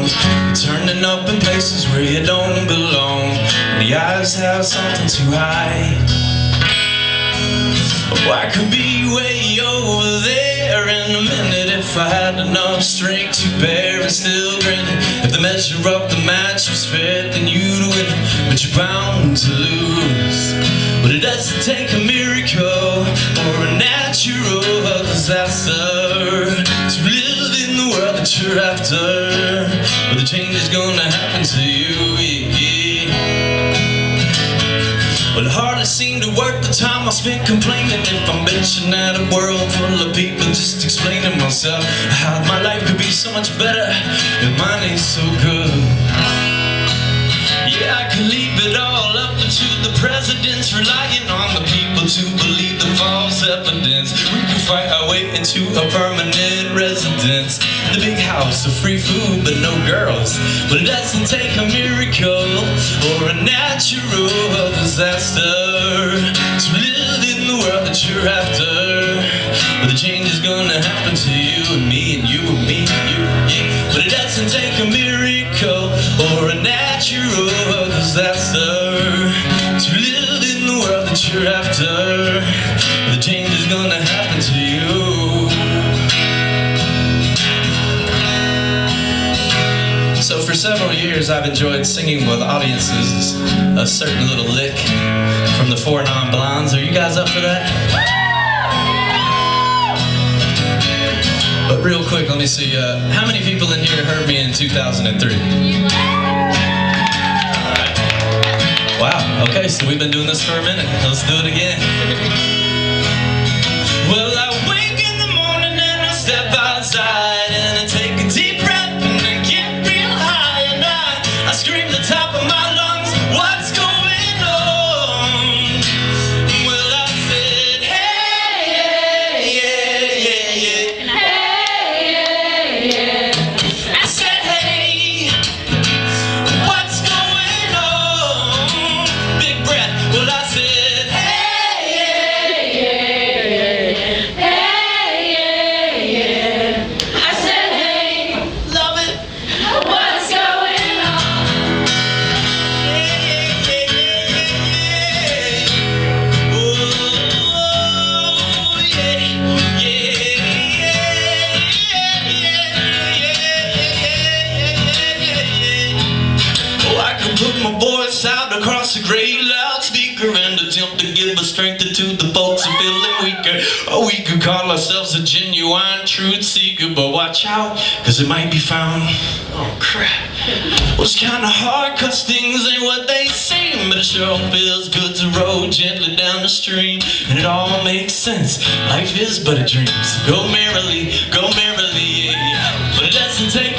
wrong. You're turning up in places where you don't belong. The eyes have something to hide. Oh, I could be way over there in a minute if I had enough strength to bear and still grinning. If the measure of the match was fair, then you'd win, but you're bound to lose. But it doesn't take a miracle or a natural disaster to live in the world that you're after. But the change is gonna happen to you, Well, it hardly seemed to work the time I spent complaining. If I'm bitching at a world full of people, just explaining myself how my life could be so much better if mine ain't so good. Yeah, I could leave it all up to the presidents, relying on the people to believe the false evidence. We can fight our way into a permanent residence, the big house of free food but no girls. But it doesn't take a miracle or a natural disaster to live in the world that you're after. But the change is gonna happen to you and me and you and me and you, yeah. But it doesn't take a miracle or a natural disaster to live in the world that you're after. But the change is gonna happen to you. So for several years I've enjoyed singing with audiences a certain little lick from the Four Non-Blondes. Are you guys up for that? But real quick, let me see, how many people in here heard me in 2003? Alright. Wow, okay, so we've been doing this for a minute. Let's do it again. Well, I wake in the morning and I step outside and I take a deep breath and I get real high and I scream the top of my lungs, what's going on? Well, I said, hey, yeah, yeah, yeah, yeah. Hey, yeah, yeah. I said, hey, what's going on? Big breath. Well, I said, hey, yeah, yeah, yeah. Hey, yeah, yeah. I said, hey, love it. What's going on? Yeah, yeah, yeah, yeah. Oh, yeah, yeah, yeah. Oh, I can put my voice out across the great loudspeaker and attempt to give a strength to the folks who feeling weaker. Oh, we could call ourselves a genuine truth seeker, but watch out, cause it might be found. Oh crap. Well, it's kinda hard cause things ain't what they seem, but it sure feels good to roll gently down the stream, and it all makes sense. Life is but a dream, so go merrily, yeah. But it doesn't take